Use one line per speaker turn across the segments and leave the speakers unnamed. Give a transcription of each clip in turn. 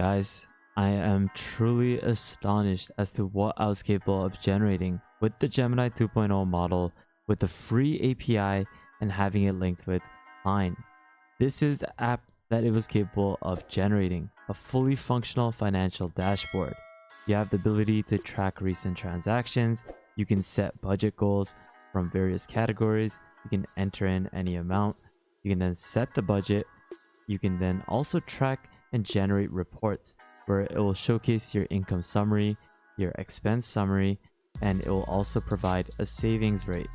Guys, I am truly astonished as to what I was capable of generating with the Gemini 2.0 model with the free API and having it linked with Cline. This is the app that it was capable of generating a fully functional financial dashboard. You have the ability to track recent transactions, you can set budget goals from various categories, you can enter in any amount, you can then set the budget, you can then also track and generate reports where it will showcase your income summary, your expense summary, and it will also provide a savings rate.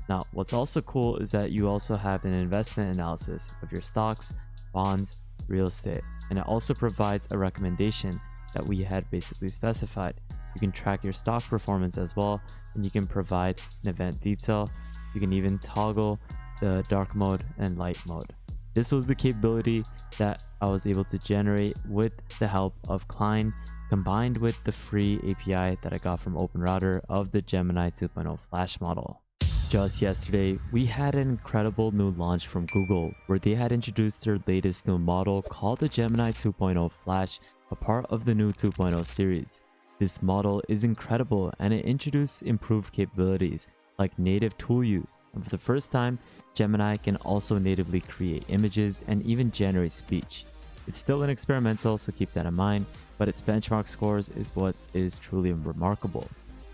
Now, what's also cool is that you also have an investment analysis of your stocks, bonds, real estate, and it also provides a recommendation that we had basically specified. You can track your stock performance as well, and you can provide an event detail. You can even toggle the dark mode and light mode. This was the capability that I was able to generate with the help of Cline, combined with the free API that I got from OpenRouter of the Gemini 2.0 Flash model. Just yesterday, we had an incredible new launch from Google where they had introduced their latest new model called the Gemini 2.0 Flash, a part of the new 2.0 series. This model is incredible and it introduced improved capabilities like native tool use, and for the first time, Gemini can also natively create images and even generate speech. It's still an experimental, so keep that in mind, but its benchmark scores is what is truly remarkable.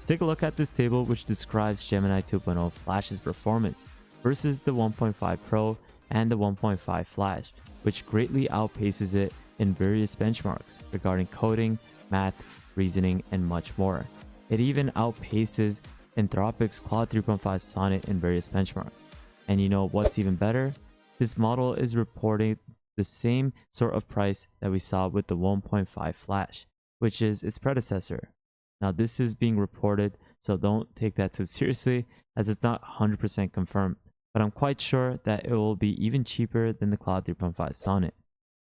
Take a look at this table which describes Gemini 2.0 Flash's performance versus the 1.5 Pro and the 1.5 Flash, which greatly outpaces it in various benchmarks regarding coding, math, reasoning, and much more. It even outpaces Anthropic's Claude 3.5 Sonnet in various benchmarks. And you know what's even better? This model is reporting the same sort of price that we saw with the 1.5 Flash, which is its predecessor. Now this is being reported, so don't take that too seriously as it's not 100% confirmed, but I'm quite sure that it will be even cheaper than the Claude 3.5 Sonnet.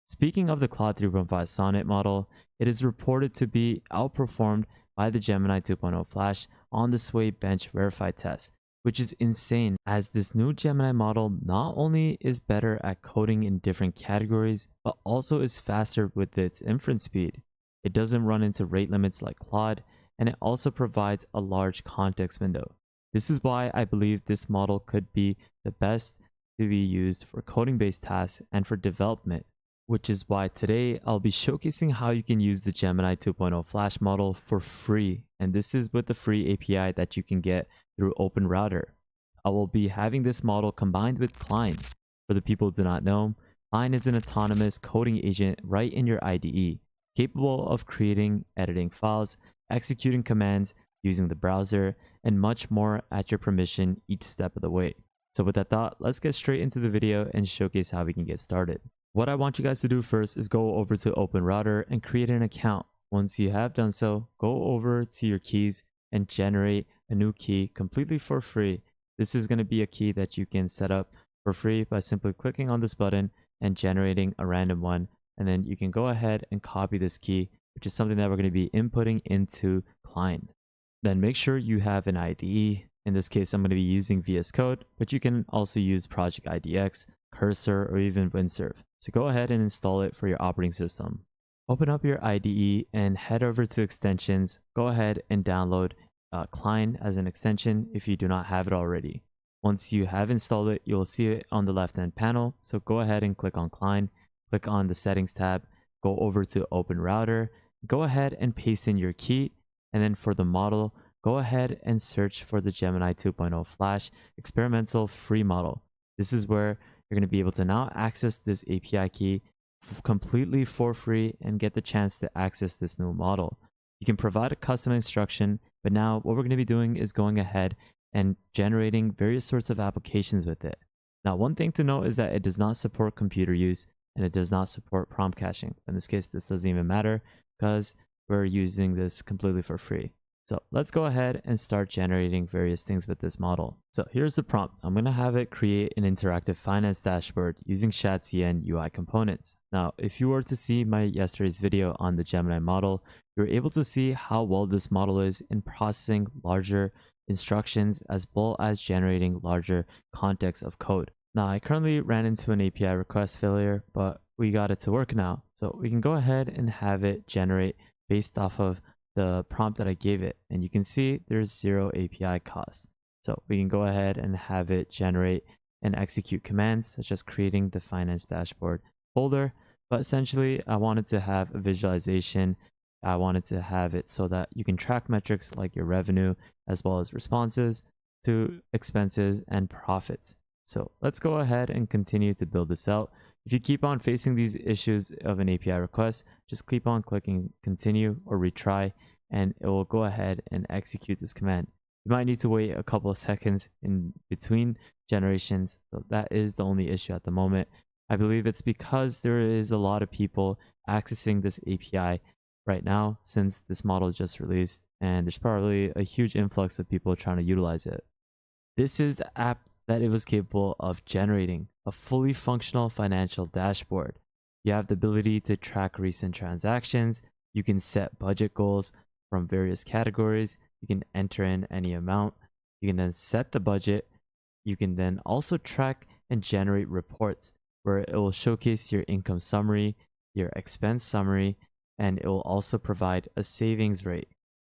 Speaking of the Claude 3.5 Sonnet model, it is reported to be outperformed by the Gemini 2.0 Flash on the Sway bench verified test, which is insane as this new Gemini model not only is better at coding in different categories, but also is faster with its inference speed. It doesn't run into rate limits like Claude, and it also provides a large context window. This is why I believe this model could be the best to be used for coding-based tasks and for development, which is why today I'll be showcasing how you can use the Gemini 2.0 Flash model for free, and this is with the free API that you can get through OpenRouter. I will be having this model combined with Cline. For the people who do not know, Cline is an autonomous coding agent right in your IDE, capable of creating, editing files, executing commands, using the browser, and much more at your permission each step of the way. So with that thought, let's get straight into the video and showcase how we can get started. What I want you guys to do first is go over to OpenRouter and create an account. Once you have done so, go over to your keys and generate a new key completely for free. This is going to be a key that you can set up for free by simply clicking on this button and generating a random one. And then you can go ahead and copy this key, which is something that we're going to be inputting into Cline. Then make sure you have an IDE. In this case, I'm going to be using VS Code, but you can also use Project IDX, Cursor, or even Windsurf. So go ahead and install it for your operating system. Open up your IDE and head over to extensions. Go ahead and download Cline as an extension if you do not have it already. Once you have installed it, you'll see it on the left hand panel. So go ahead and click on Cline, click on the settings tab, go over to OpenRouter, go ahead and paste in your key. And then for the model, go ahead and search for the Gemini 2.0 Flash experimental free model. This is where you're going to be able to now access this API key completely for free and get the chance to access this new model. You can provide a custom instruction, but now what we're going to be doing is going ahead and generating various sorts of applications with it. Now, one thing to note is that it does not support computer use and it does not support prompt caching. In this case, this doesn't even matter because we're using this completely for free. So let's go ahead and start generating various things with this model. So here's the prompt. I'm going to have it create an interactive finance dashboard using ShadCN UI components. Now, if you were to see my yesterday's video on the Gemini model, you're able to see how well this model is in processing larger instructions as well as generating larger context of code. Now, I currently ran into an API request failure, but we got it to work now. So we can go ahead and have it generate based off of the prompt that I gave it. And you can see there's 0 API cost. So we can go ahead and have it generate and execute commands such as creating the finance dashboard folder. But essentially, I wanted to have a visualization. I wanted to have it so that you can track metrics like your revenue as well as responses to expenses and profits. So let's go ahead and continue to build this out. If you keep on facing these issues of an API request, just keep on clicking continue or retry, and it will go ahead and execute this command. You might need to wait a couple of seconds in between generations. So that is the only issue at the moment. I believe it's because there is a lot of people accessing this API right now since this model just released, and there's probably a huge influx of people trying to utilize it. This is the app that it was capable of generating, a fully functional financial dashboard. You have the ability to track recent transactions. You can set budget goals from various categories. You can enter in any amount. You can then set the budget. You can then also track and generate reports where it will showcase your income summary, your expense summary, and it will also provide a savings rate.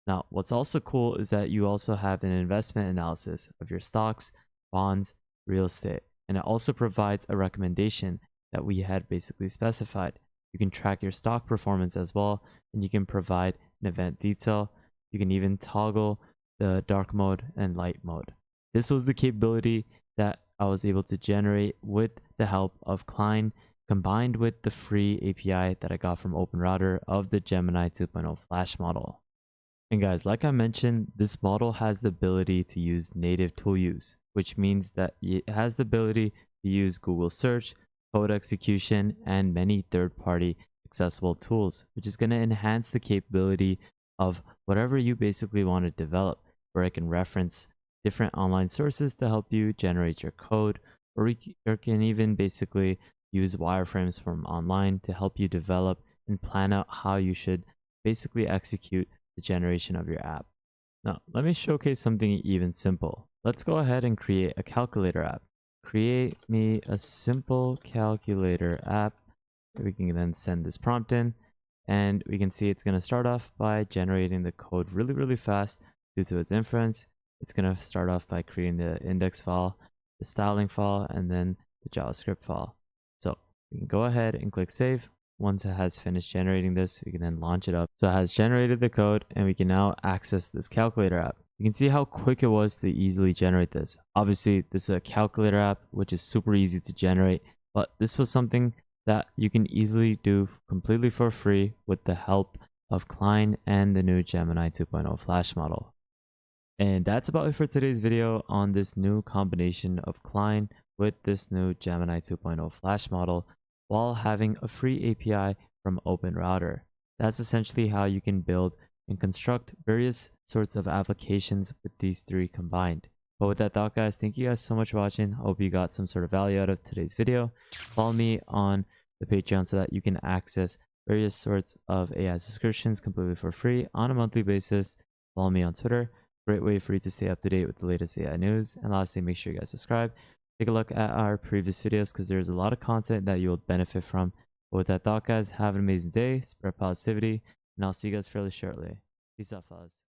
Now, what's also cool is that you also have an investment analysis of your stocks, bonds, real estate, and it also provides a recommendation that we had basically specified. You can track your stock performance as well, and you can provide an event detail. You can even toggle the dark mode and light mode. This was the capability that I was able to generate with the help of Cline, combined with the free API that I got from OpenRouter of the Gemini 2.0 Flash model. And guys, like I mentioned, this model has the ability to use native tool use, which means that it has the ability to use Google search, code execution, and many third-party accessible tools, which is going to enhance the capability of whatever you basically want to develop, where I can reference different online sources to help you generate your code, or you can even basically use wireframes from online to help you develop and plan out how you should basically execute the generation of your app. Now, let me showcase something even simple. Let's go ahead and create a calculator app. Create me a simple calculator app. We can then send this prompt in, and we can see it's going to start off by generating the code really fast due to its inference. It's going to start off by creating the index file, the styling file, and then the JavaScript file. So we can go ahead and click save. Once it has finished generating this, we can then launch it up. So it has generated the code, and we can now access this calculator app. You can see how quick it was to easily generate this. Obviously, this is a calculator app, which is super easy to generate, but this was something that you can easily do completely for free with the help of Cline and the new Gemini 2.0 Flash model. And that's about it for today's video on this new combination of Cline with this new Gemini 2.0 Flash model, while having a free API from OpenRouter. That's essentially how you can build and construct various sorts of applications with these three combined. But with that thought, guys, thank you guys so much for watching. I hope you got some sort of value out of today's video. Follow me on the Patreon so that you can access various sorts of AI subscriptions completely for free on a monthly basis. Follow me on Twitter. Great way for you to stay up to date with the latest AI news. And lastly, make sure you guys subscribe. Take a look at our previous videos because there's a lot of content that you'll benefit from. But with that thought, guys, have an amazing day, spread positivity, and I'll see you guys fairly shortly. Peace out, fellas.